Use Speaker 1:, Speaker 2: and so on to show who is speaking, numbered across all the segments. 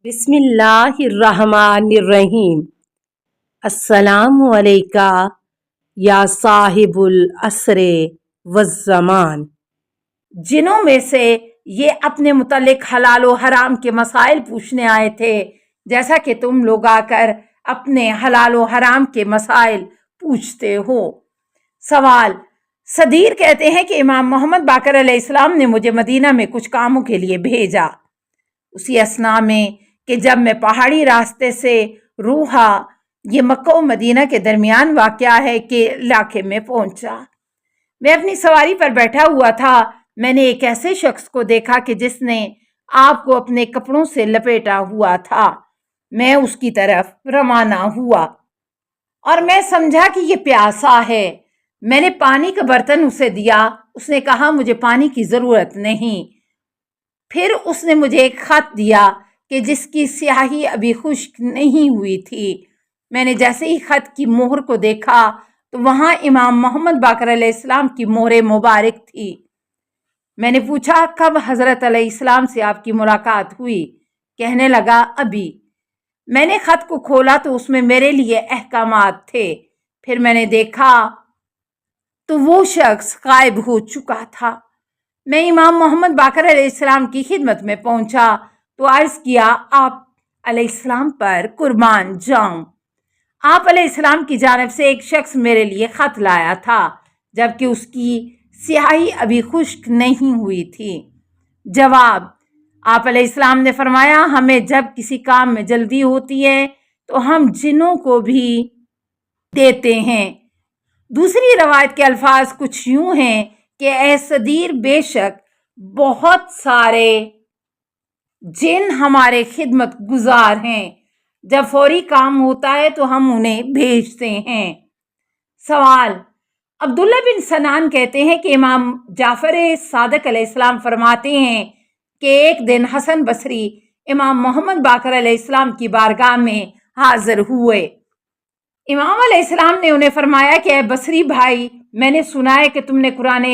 Speaker 1: بسم اللہ الرحمن الرحیم۔ السلام علیکہ یا صاحب العصر والزمان۔ جنوں میں سے یہ اپنے متعلق حلال و حرام کے مسائل پوچھنے آئے تھے، جیسا کہ تم لوگ آ کر اپنے حلال و حرام کے مسائل پوچھتے ہو۔ سوال: صدیر کہتے ہیں کہ امام محمد باقر علیہ السلام نے مجھے مدینہ میں کچھ کاموں کے لیے بھیجا۔ اسی اثناء میں کہ جب میں پہاڑی راستے سے روحا، یہ مکہ و مدینہ کے درمیان واقع ہے، کہ علاقے میں پہنچا۔ میں اپنی سواری پر بیٹھا ہوا تھا۔ میں نے ایک ایسے شخص کو دیکھا کہ جس نے آپ کو اپنے کپڑوں سے لپیٹا ہوا تھا۔ میں اس کی طرف روانہ ہوا اور میں سمجھا کہ یہ پیاسا ہے۔ میں نے پانی کا برتن اسے دیا۔ اس نے کہا مجھے پانی کی ضرورت نہیں۔ پھر اس نے مجھے ایک خط دیا کہ جس کی سیاہی ابھی خشک نہیں ہوئی تھی۔ میں نے جیسے ہی خط کی مہر کو دیکھا تو وہاں امام محمد باقر علیہ السلام کی مہر مبارک تھی۔ میں نے پوچھا کب حضرت علیہ السلام سے آپ کی ملاقات ہوئی؟ کہنے لگا ابھی۔ میں نے خط کو کھولا تو اس میں میرے لیے احکامات تھے۔ پھر میں نے دیکھا تو وہ شخص غائب ہو چکا تھا۔ میں امام محمد باقر علیہ السلام کی خدمت میں پہنچا تو عرض کیا آپ علیہ السلام پر قربان جاؤں، آپ علیہ السلام کی جانب سے ایک شخص میرے لیے خط لایا تھا جبکہ اس کی سیاہی ابھی خشک نہیں ہوئی تھی۔ جواب: آپ علیہ السلام نے فرمایا ہمیں جب کسی کام میں جلدی ہوتی ہے تو ہم جنوں کو بھی دیتے ہیں۔ دوسری روایت کے الفاظ کچھ یوں ہیں کہ اے صدیر، بے شک بہت سارے جن ہمارے خدمت گزار ہیں، جب فوری کام ہوتا ہے تو ہم انہیں بھیجتے ہیں۔ سوال: عبداللہ بن سنان کہتے ہیں کہ امام جعفر صادق علیہ السلام فرماتے ہیں کہ ایک دن حسن بصری امام محمد باقر علیہ السلام کی بارگاہ میں حاضر ہوئے۔ امام علیہ السلام نے انہیں فرمایا کہ اے بصری بھائی، میں نے سنا ہے کہ تم نے قرآن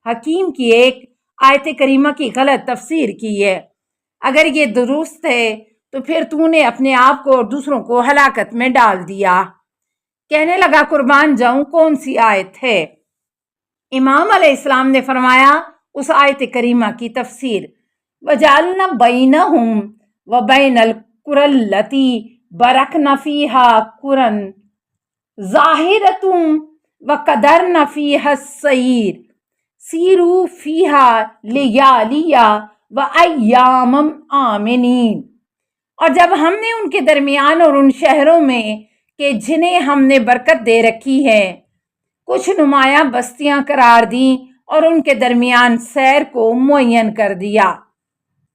Speaker 1: حکیم کی ایک آیت کریمہ کی غلط تفسیر کی ہے۔ اگر یہ درست ہے تو پھر تو نے اپنے آپ کو اور دوسروں کو ہلاکت میں ڈال دیا۔ کہنے لگا قربان جاؤں کون سی آیت ہے؟ امام علیہ السلام نے فرمایا اس آیت کریمہ کی تفسیر وَجَعَلْنَا بَيْنَهُمْ وَبَيْنَ الْقُرَى الَّتِي بَارَكْنَا فِيهَا قُرًى ظَاهِرَةً وَقَدَرْنَا فِيهَا السَّيْرَ سِيرُوا فِيهَا لَيَالِيَ وَأَيَّامًا آمِنِينَ۔ اور جب ہم نے ان کے درمیان اور ان شہروں میں کہ جنہیں ہم نے برکت دے رکھی ہے کچھ نمایاں بستیاں قرار دیں اور ان کے درمیان سیر کو معین کر دیا۔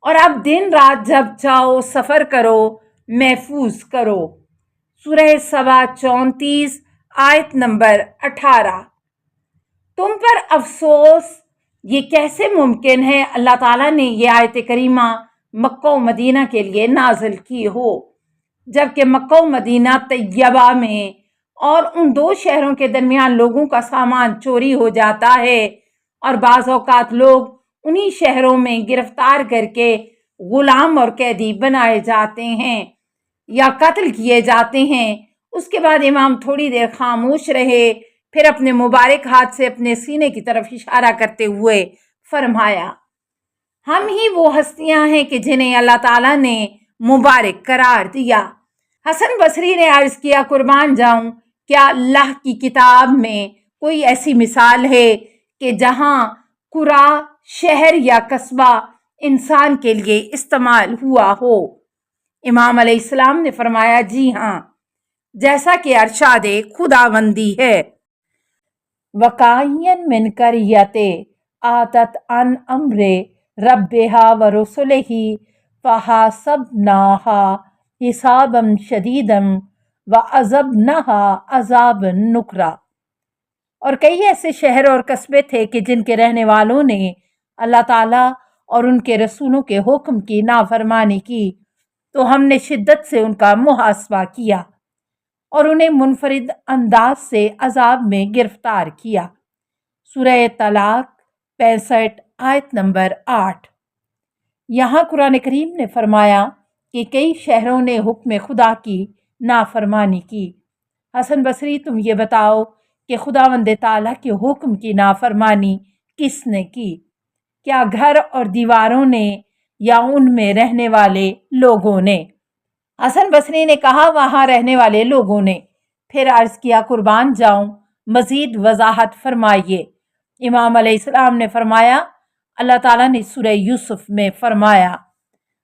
Speaker 1: اور اب دن رات جب چاہو سفر کرو، محفوظ کرو۔ سورہ سبا 34 آیت نمبر 18۔ تم پر افسوس، یہ کیسے ممکن ہے اللہ تعالیٰ نے یہ آیت کریمہ مکہ و مدینہ کے لیے نازل کی ہو، جبکہ مکہ و مدینہ طیبہ میں اور ان دو شہروں کے درمیان لوگوں کا سامان چوری ہو جاتا ہے اور بعض اوقات لوگ انہی شہروں میں گرفتار کر کے غلام اور قیدی بنائے جاتے ہیں یا قتل کیے جاتے ہیں۔ اس کے بعد امام تھوڑی دیر خاموش رہے، پھر اپنے مبارک ہاتھ سے اپنے سینے کی طرف اشارہ کرتے ہوئے فرمایا ہم ہی وہ ہستیاں ہیں کہ جنہیں اللہ تعالیٰ نے مبارک قرار دیا۔ حسن بصری نے عرض کیا قربان جاؤں، کیا اللہ کی کتاب میں کوئی ایسی مثال ہے کہ جہاں قرا شہر یا قصبہ انسان کے لیے استعمال ہوا ہو؟ امام علیہ السلام نے فرمایا جی ہاں، جیسا کہ ارشاد خداوندی ہے وَقَأَيٍّ مِّن قَرْيَةٍ عَتَتْ عَنْ أَمْرِ رَبِّهَا وَرُسُلِهِ فَحَاسَبْنَاهَا حِسَابًا شَدِيدًا وَعَذَبْنَاهَا عَذَابًا نُكْرًا۔ اور کئی ایسے شہر اور قصبے تھے کہ جن کے رہنے والوں نے اللہ تعالیٰ اور ان کے رسولوں کے حکم کی نافرمانی کی تو ہم نے شدت سے ان کا محاسبہ کیا اور انہیں منفرد انداز سے عذاب میں گرفتار کیا۔ سورہ طلاق 65 آیت نمبر 8۔ یہاں قرآن کریم نے فرمایا کہ کئی شہروں نے حکم خدا کی نافرمانی کی۔ حسن بصری تم یہ بتاؤ کہ خداوند تعالیٰ کے حکم کی نافرمانی کس نے کی؟ کیا گھر اور دیواروں نے یا ان میں رہنے والے لوگوں نے؟ حسن بصری نے کہا وہاں رہنے والے لوگوں نے۔ پھر عرض کیا قربان جاؤں مزید وضاحت فرمائیے۔ امام علیہ السلام نے فرمایا اللہ تعالیٰ نے سورہ یوسف میں فرمایا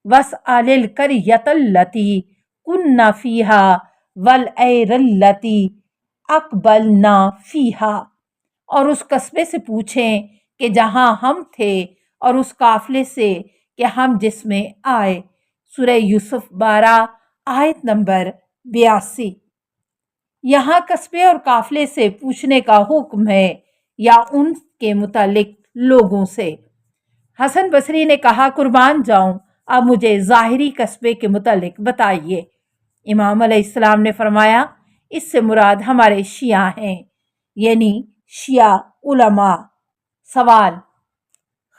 Speaker 1: وَاسْأَلِ الْقَرْيَةَ الَّتِي كُنَّا فِيهَا وَالْعِيرَ الَّتِي أَقْبَلْنَا فِيهَا، اور اس قصبے سے پوچھیں کہ جہاں ہم تھے اور اس قافلے سے کہ ہم جس میں آئے۔ سورہ یوسف 12 آیت نمبر 82۔ یہاں قصبے اور قافلے سے پوچھنے کا حکم ہے یا ان کے متعلق لوگوں سے؟ حسن بصری نے کہا قربان جاؤں اب مجھے ظاہری قصبے کے متعلق بتائیے۔ امام علیہ السلام نے فرمایا اس سے مراد ہمارے شیعہ ہیں، یعنی شیعہ علماء۔ سوال: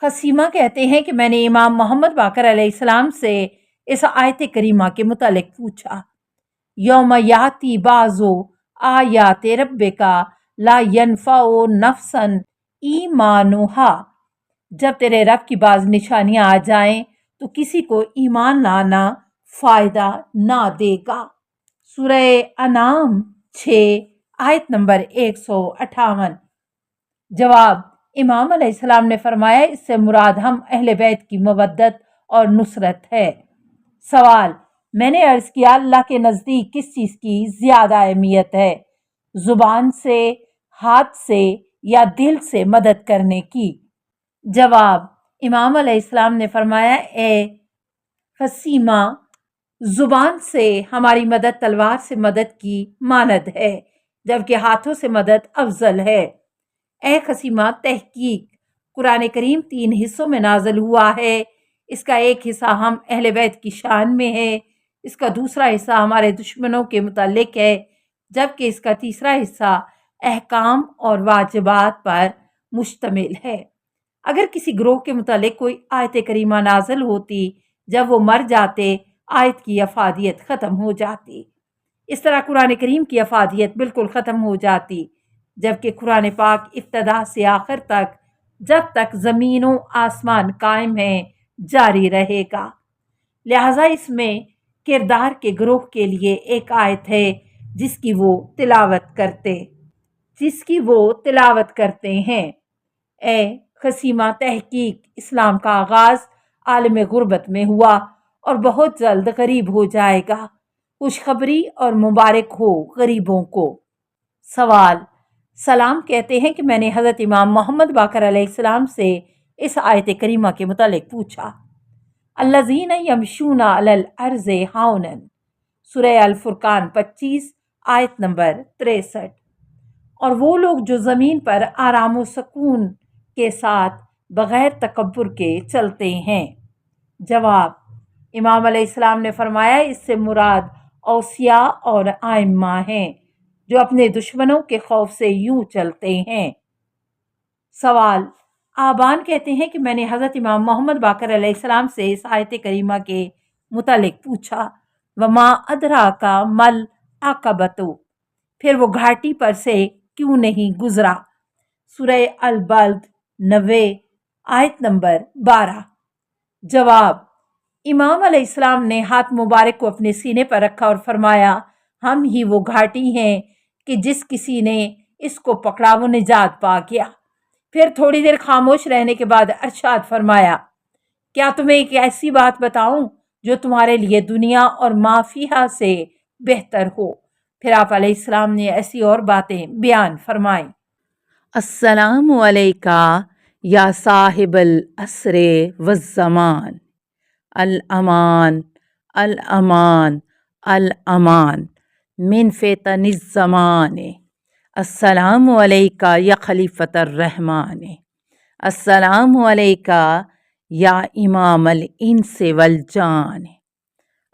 Speaker 1: خسیمہ کہتے ہیں کہ میں نے امام محمد باقر علیہ السلام سے اس آیت کریمہ کے متعلق پوچھا یوم یاتی بعضو آیات ربک لا ینفع نفسا ایمانھا، جب تیرے رب کی بعض نشانیاں آ جائیں تو کسی کو ایمان لانا فائدہ نہ دے گا۔ سورہ انعام 6 آیت نمبر 158۔ جواب: امام علیہ السلام نے فرمایا اس سے مراد ہم اہل بیت کی مودت اور نصرت ہے۔ سوال: میں نے عرض کیا اللہ کے نزدیک کس چیز کی زیادہ اہمیت ہے، زبان سے، ہاتھ سے یا دل سے مدد کرنے کی؟ جواب: امام علیہ السلام نے فرمایا اے خسیمہ، زبان سے ہماری مدد تلوار سے مدد کی مانند ہے جبکہ ہاتھوں سے مدد افضل ہے۔ اے خسیمہ، تحقیق قرآن کریم 3 حصوں میں نازل ہوا ہے۔ اس کا ایک حصہ ہم اہل بیت کی شان میں ہے، اس کا دوسرا حصہ ہمارے دشمنوں کے متعلق ہے، جبکہ اس کا تیسرا حصہ احکام اور واجبات پر مشتمل ہے۔ اگر کسی گروہ کے متعلق کوئی آیت کریمہ نازل ہوتی جب وہ مر جاتے آیت کی افادیت ختم ہو جاتی۔ اس طرح قرآن کریم کی افادیت بالکل ختم ہو جاتی، جبکہ قرآن پاک ابتدا سے آخر تک جب تک زمین و آسمان قائم ہیں جاری رہے گا۔ لہٰذا اس میں کردار کے گروہ کے لیے ایک آیت ہے جس کی وہ تلاوت کرتے ہیں۔ اے خسیمہ، تحقیق اسلام کا آغاز عالم غربت میں ہوا اور بہت جلد غریب ہو جائے گا۔ خوشخبری اور مبارک ہو غریبوں کو۔ سوال: سلام کہتے ہیں کہ میں نے حضرت امام محمد باقر علیہ السلام سے اس آیت کریمہ کے متعلق پوچھا الذین یمشون علی الارض ھونا، سورہ الفرقان 25 آیت نمبر 63، اور وہ لوگ جو زمین پر آرام و سکون کے ساتھ بغیر تکبر کے چلتے ہیں۔ جواب: امام علیہ السلام نے فرمایا اس سے مراد اوصیاء اور ائمہ ہیں جو اپنے دشمنوں کے خوف سے یوں چلتے ہیں۔ سوال: آبان کہتے ہیں کہ میں نے حضرت امام محمد باقر علیہ السلام سے اس آیت کریمہ کے متعلق پوچھا وما ادراک مل عقبۃ، پھر وہ گھاٹی پر سے کیوں نہیں گزرا؟ سورہ البلد 90 آیت نمبر 12۔ جواب: امام علیہ السلام نے ہاتھ مبارک کو اپنے سینے پر رکھا اور فرمایا ہم ہی وہ گھاٹی ہیں کہ جس کسی نے اس کو پکڑا وہ نجات پا گیا۔ پھر تھوڑی دیر خاموش رہنے کے بعد ارشاد فرمایا کیا تمہیں ایک ایسی بات بتاؤں جو تمہارے لیے دنیا اور ما فیہا سے بہتر ہو؟ پھر آپ علیہ السلام نے ایسی اور باتیں بیان فرمائیں۔ السلام علیکہ یا صاحب العصر والزمان، الامان الامان الامان من فتن الزمان، السلام علیکہ یا خلیفۃ الرحمن، السلام علیکہ یا امام الانس والجان،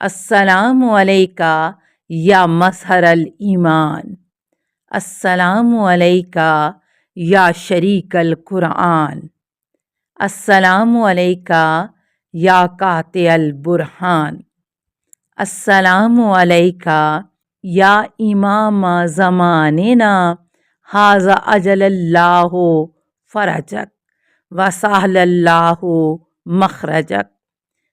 Speaker 1: السلام علیکہ یا مظہر الایمان، السلام علیکہ یا شریک القرآن، السلام علیکہ یا قاطع البرہان۔ السلام علیکہ یا امام زماننا حاذا اجل اللہ فرجک وسہل اللہ مخرجک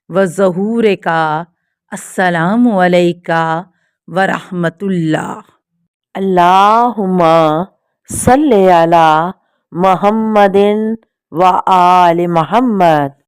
Speaker 1: وظہور کا السلام علیکہ ورحمۃ اللہ۔ اللہم صلی علی محمد و آل محمد۔